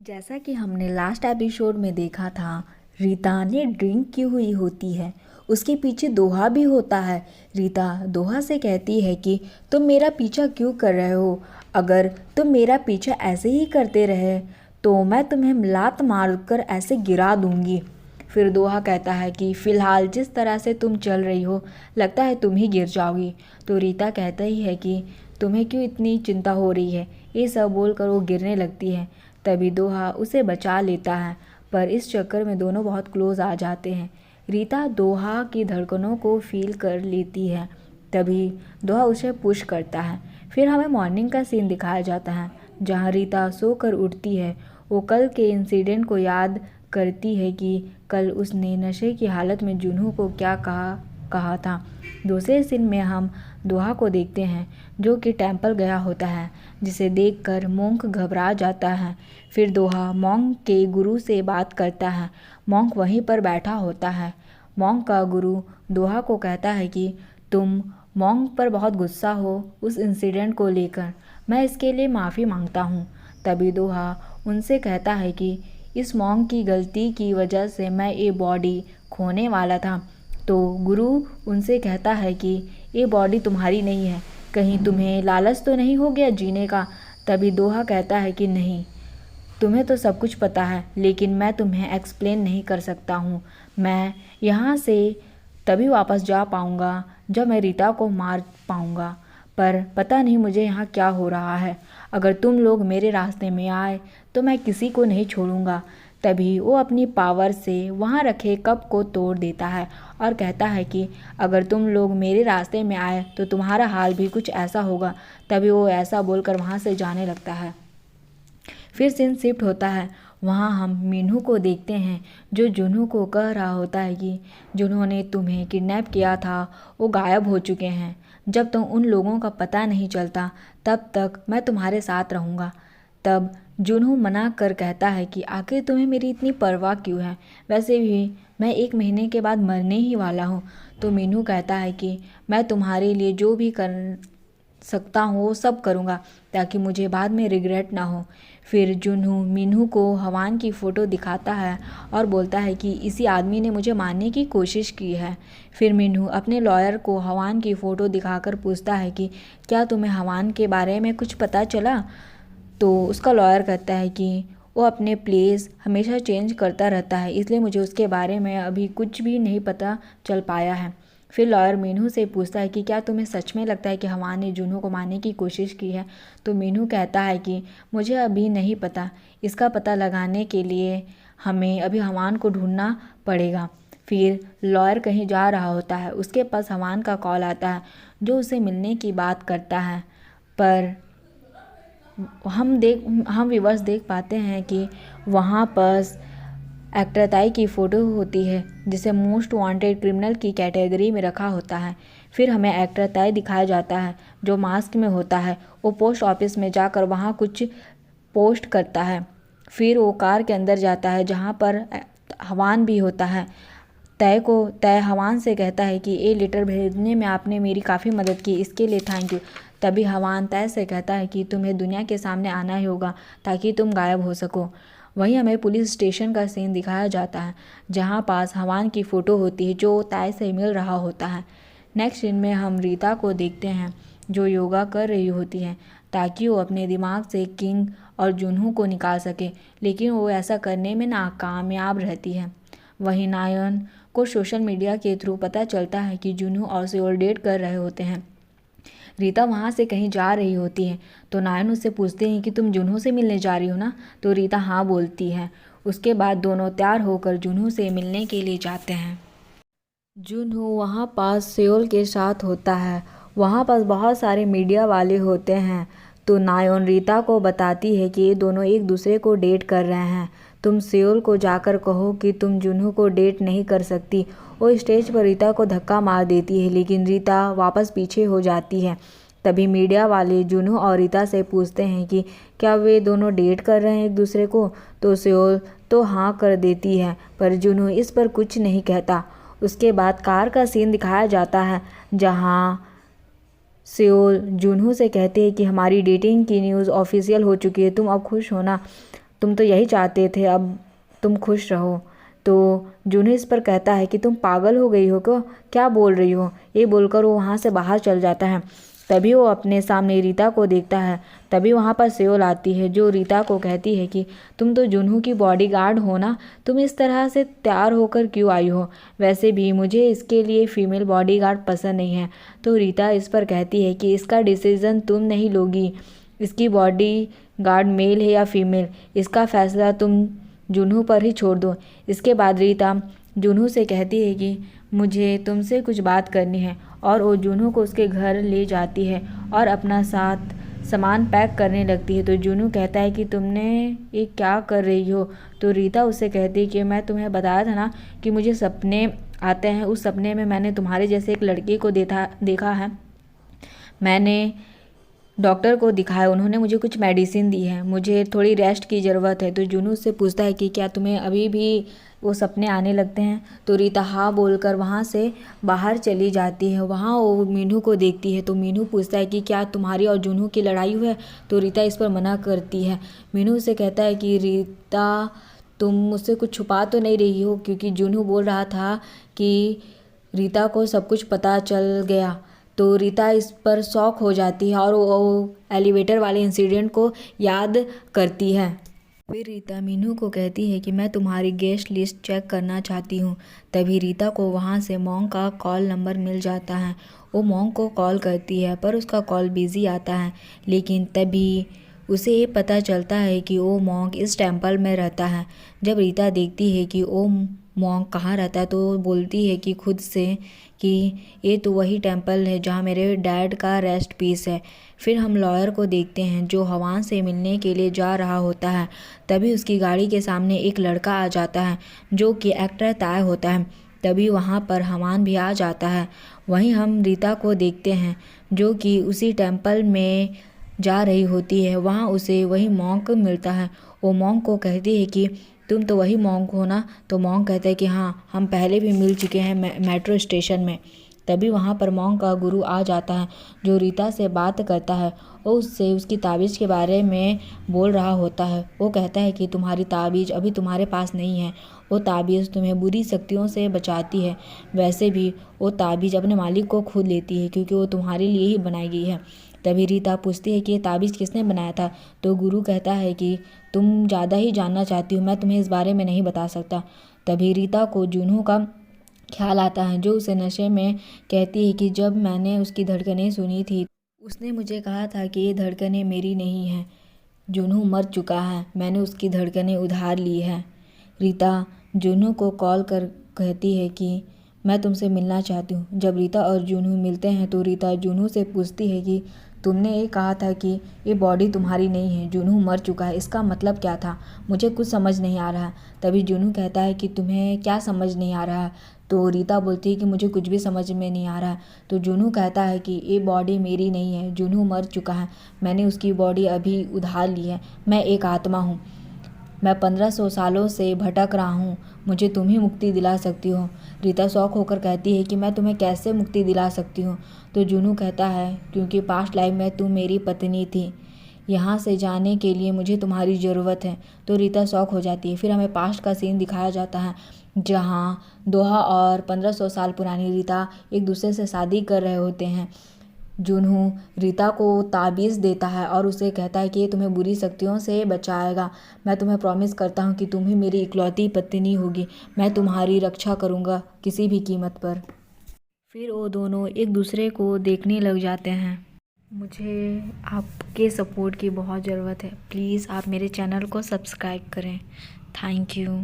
जैसा कि हमने लास्ट एपिसोड में देखा था, रीता ने ड्रिंक की हुई होती है। उसके पीछे दोहा भी होता है। रीता दोहा से कहती है कि तुम मेरा पीछा क्यों कर रहे हो? अगर तुम मेरा पीछा ऐसे ही करते रहे तो मैं तुम्हें लात मारकर ऐसे गिरा दूंगी। फिर दोहा कहता है कि फ़िलहाल जिस तरह से तुम चल रही हो, लगता है तुम ही गिर जाओगी। तो रीता कहता ही है कि तुम्हें क्यों इतनी चिंता हो रही है। ये सब बोलकर वो गिरने लगती है। तभी दोहा उसे बचा लेता है, पर इस चक्कर में दोनों बहुत क्लोज आ जाते हैं। रीता दोहा की धड़कनों को फील कर लेती है। तभी दोहा उसे पुश करता है। फिर हमें मॉर्निंग का सीन दिखाया जाता है, जहाँ रीता सोकर उठती है। वो कल के इंसिडेंट को याद करती है कि कल उसने नशे की हालत में जुनू को क्या कहा कहा था। दूसरे सीन में हम दोहा को देखते हैं, जो कि टेम्पल गया होता है, जिसे देखकर मोंक घबरा जाता है। फिर दोहा मोंक के गुरु से बात करता है। मोंक वहीं पर बैठा होता है। मोंक का गुरु दोहा को कहता है कि तुम मोंक पर बहुत गुस्सा हो उस इंसिडेंट को लेकर। मैं इसके लिए माफ़ी मांगता हूँ। तभी दोहा उनसे कहता है कि इस मोंक की गलती की वजह से मैं ये बॉडी खोने वाला था। तो गुरु उनसे कहता है कि ये बॉडी तुम्हारी नहीं है, कहीं तुम्हें लालच तो नहीं हो गया जीने का। तभी दोहा कहता है कि नहीं, तुम्हें तो सब कुछ पता है, लेकिन मैं तुम्हें एक्सप्लेन नहीं कर सकता हूँ। मैं यहाँ से तभी वापस जा पाऊँगा जब मैं रीता को मार पाऊँगा, पर पता नहीं मुझे यहाँ क्या हो रहा है। अगर तुम लोग मेरे रास्ते में आए तो मैं किसी को नहीं छोड़ूंगा। तभी वो अपनी पावर से वहाँ रखे कप को तोड़ देता है और कहता है कि अगर तुम लोग मेरे रास्ते में आए तो तुम्हारा हाल भी कुछ ऐसा होगा। तभी वो ऐसा बोलकर वहाँ से जाने लगता है। फिर सीन शिफ्ट होता है। वहाँ हम मीनू को देखते हैं, जो जुनू को कह रहा होता है कि जिन्होंने तुम्हें किडनैप किया था वो गायब हो चुके हैं। जब तक उन लोगों का पता नहीं चलता तब तक मैं तुम्हारे साथ रहूँगा। तब जुनू मना कर कहता है कि आखिर तुम्हें मेरी इतनी परवाह क्यों है? वैसे भी मैं 1 महीने के बाद मरने ही वाला हूँ। तो मीनू कहता है कि मैं तुम्हारे लिए जो भी कर सकता हूँ वो सब करूँगा, ताकि मुझे बाद में रिग्रेट ना हो। फिर जुनू मीनू को हवान की फ़ोटो दिखाता है और बोलता है कि इसी आदमी ने मुझे मारने की कोशिश की है। फिर मीनू अपने लॉयर को हवान की फ़ोटो दिखाकर पूछता है कि क्या तुम्हें हवान के बारे में कुछ पता चला? तो उसका लॉयर कहता है कि वो अपने प्लेस हमेशा चेंज करता रहता है, इसलिए मुझे उसके बारे में अभी कुछ भी नहीं पता चल पाया है। फिर लॉयर मीनू से पूछता है कि क्या तुम्हें सच में लगता है कि हवा ने जुनू को मारने की कोशिश की है? तो मीनू कहता है कि मुझे अभी नहीं पता, इसका पता लगाने के लिए हमें अभी हवान को ढूंढना पड़ेगा। फिर लॉयर कहीं जा रहा होता है, उसके पास हवान का कॉल आता है, जो उसे मिलने की बात करता है। पर हम व्यूवर्स देख पाते हैं कि वहाँ पर एक्टर ताई की फ़ोटो होती है, जिसे मोस्ट वांटेड क्रिमिनल की कैटेगरी में रखा होता है। फिर हमें एक्टर ताई दिखाया जाता है, जो मास्क में होता है। वो पोस्ट ऑफिस में जाकर वहाँ कुछ पोस्ट करता है। फिर वो कार के अंदर जाता है, जहाँ पर हवान भी होता है। तय हवान से कहता है कि ये लेटर भेजने में आपने मेरी काफ़ी मदद की, इसके लिए थैंक यू। तभी हवान तय से कहता है कि तुम्हें दुनिया के सामने आना ही होगा ताकि तुम गायब हो सको। वहीं हमें पुलिस स्टेशन का सीन दिखाया जाता है, जहां पास हवान की फ़ोटो होती है, जो तय से मिल रहा होता है। नेक्स्ट सीन में हम रीता को देखते हैं, जो योगा कर रही होती है ताकि वो अपने दिमाग से किंग और जुनू को निकाल सके, लेकिन वो ऐसा करने में नाकामयाब रहती है। वहीं नायन को सोशल मीडिया के थ्रू पता चलता है कि जुनू और सेओल डेट कर रहे होते हैं। रीता वहाँ से कहीं जा रही होती है, तो नायन उससे पूछते हैं कि तुम जुनू से मिलने जा रही हो ना? तो रीता हाँ बोलती है। उसके बाद दोनों तैयार होकर जुनू से मिलने के लिए जाते हैं। जुनू वहाँ पास सेओल के साथ होता है। वहाँ पास बहुत सारे मीडिया वाले होते हैं। तो नायोन रीता को बताती है कि ये दोनों एक दूसरे को डेट कर रहे हैं। तुम सेओल को जाकर कहो कि तुम जुनू को डेट नहीं कर सकती। वो स्टेज पर रीता को धक्का मार देती है, लेकिन रीता वापस पीछे हो जाती है। तभी मीडिया वाले जुनू और रीता से पूछते हैं कि क्या वे दोनों डेट कर रहे हैं एक दूसरे को? तो सेओल तो हाँ कर देती है, पर जुनू इस पर कुछ नहीं कहता। उसके बाद कार का सीन दिखाया जाता है, जहाँ सेओल जुनू से कहते हैं कि हमारी डेटिंग की न्यूज़ ऑफिशियल हो चुकी है, तुम अब खुश हो ना? तुम तो यही चाहते थे, अब तुम खुश रहो। तो जूनू इस पर कहता है कि तुम पागल हो गई हो क्या बोल रही हो। ये बोलकर वो वहाँ से बाहर चल जाता है। तभी वो अपने सामने रीता को देखता है। तभी वहाँ पर सेओल आती है जो रीता को कहती है कि तुम तो जूनू की बॉडीगार्ड हो ना, तुम इस तरह से तैयार होकर क्यों आई हो। वैसे भी मुझे इसके लिए फ़ीमेल बॉडीगार्ड पसंद नहीं है। तो रीता इस पर कहती है कि इसका डिसीज़न तुम नहीं लोगी, इसकी बॉडी गार्ड मेल है या फीमेल, इसका फैसला तुम जूनू पर ही छोड़ दो। इसके बाद रीता जूनू से कहती है कि मुझे तुमसे कुछ बात करनी है, और वो जूनू को उसके घर ले जाती है और अपना सामान पैक करने लगती है। तो जूनू कहता है कि तुमने ये क्या कर रही हो। तो रीता उससे कहती है कि मैं तुम्हें बताया था ना कि मुझे सपने आते हैं, उस सपने में मैंने तुम्हारे जैसे एक लड़के को देखा है। मैंने डॉक्टर को दिखाया, उन्होंने मुझे कुछ मेडिसिन दी है, मुझे थोड़ी रेस्ट की ज़रूरत है। तो जूनू उससे पूछता है कि क्या तुम्हें अभी भी वो सपने आने लगते हैं। तो रीता हाँ बोलकर वहाँ से बाहर चली जाती है। वहाँ वो मीनू को देखती है। तो मीनू पूछता है कि क्या तुम्हारी और जूनू की लड़ाई हुई है। तो रीता इस पर मना करती है। मीनू से कहता है कि रीता तुम मुझसे कुछ छुपा तो नहीं रही हो, क्योंकि जूनू बोल रहा था कि रीता को सब कुछ पता चल गया। तो रीता इस पर शॉक हो जाती है और वो एलिवेटर वाले इंसिडेंट को याद करती है। फिर रीता मीनू को कहती है कि मैं तुम्हारी गेस्ट लिस्ट चेक करना चाहती हूँ। तभी रीता को वहाँ से मॉन्ग का कॉल नंबर मिल जाता है। वो मॉन्ग को कॉल करती है पर उसका कॉल बिज़ी आता है। लेकिन तभी उसे ये पता चलता है कि वो मॉन्ग इस टेम्पल में रहता है। जब रीता देखती है कि वो मॉन्ग कहाँ रहता है तो वो बोलती है कि खुद से कि ये तो वही टेम्पल है जहाँ मेरे डैड का रेस्ट पीस है। फिर हम लॉयर को देखते हैं जो हवान से मिलने के लिए जा रहा होता है। तभी उसकी गाड़ी के सामने एक लड़का आ जाता है जो कि एक्टर ताय होता है। तभी वहाँ पर हवान भी आ जाता है। वहीं हम रीता को देखते हैं जो कि उसी टेम्पल में जा रही होती है। वहाँ उसे वही मॉन्क मिलता है। वो मॉन्क को कहती है कि तुम तो वही मॉन्क हो ना। तो मॉन्क कहता है कि हाँ, हम पहले भी मिल चुके हैं मेट्रो स्टेशन में। तभी वहाँ पर मॉन्क का गुरु आ जाता है जो रीता से बात करता है। वो उससे उसकी ताबीज़ के बारे में बोल रहा होता है। वो कहता है कि तुम्हारी ताबीज़ अभी तुम्हारे पास नहीं है। वो ताबीज़ तुम्हें बुरी शक्तियों से बचाती है। वैसे भी वो ताबीज़ अपने मालिक को खुद लेती है क्योंकि वो तुम्हारे लिए ही बनाई गई है। तभी रीता पूछती है कि ये ताबीज़ किसने बनाया था। तो गुरु कहता है कि तुम ज़्यादा ही जानना चाहती हो, मैं तुम्हें इस बारे में नहीं बता सकता। तभी रीता को जूनू का ख्याल आता है जो उसे नशे में कहती है कि जब मैंने उसकी धड़कनें सुनी थी उसने मुझे कहा था कि ये धड़कनें मेरी नहीं हैं, जूनू मर चुका है, मैंने उसकी धड़कनें उधार ली है। रीता जूनू को कॉल कर कहती है कि मैं तुमसे मिलना चाहती हूँ। जब रीता और जूनू मिलते हैं तो रीता जूनू से पूछती है कि तुमने ये कहा था कि ये बॉडी तुम्हारी नहीं है, जूनू मर चुका है, इसका मतलब क्या था, मुझे कुछ समझ नहीं आ रहा। तभी जूनू कहता है कि तुम्हें क्या समझ नहीं आ रहा। तो रीता बोलती है कि मुझे कुछ भी समझ में नहीं आ रहा। तो जूनू कहता है कि ये बॉडी मेरी नहीं है, जूनू मर चुका है, मैंने उसकी बॉडी अभी उधार ली है, मैं एक आत्मा हूँ, मैं 1500 सालों से भटक रहा हूँ, मुझे तुम ही मुक्ति दिला सकती हो। रीता शौक होकर कहती है कि मैं तुम्हें कैसे मुक्ति दिला सकती हूँ। तो जूनू कहता है क्योंकि पास्ट लाइफ में तुम मेरी पत्नी थी, यहाँ से जाने के लिए मुझे तुम्हारी ज़रूरत है। तो रीता शौक हो जाती है। फिर हमें पास्ट का सीन दिखाया जाता है जहाँ दोहा और 1500 साल पुरानी रीता एक दूसरे से शादी कर रहे होते हैं। जूनू रीता को ताबीज़ देता है और उसे कहता है कि ये तुम्हें बुरी शक्तियों से बचाएगा, मैं तुम्हें प्रॉमिस करता हूँ कि तुम ही मेरी इकलौती पत्नी होगी, मैं तुम्हारी रक्षा करूँगा किसी भी कीमत पर। फिर वो दोनों एक दूसरे को देखने लग जाते हैं। मुझे आपके सपोर्ट की बहुत ज़रूरत है, प्लीज़ आप मेरे चैनल को सब्सक्राइब करें। Thank you.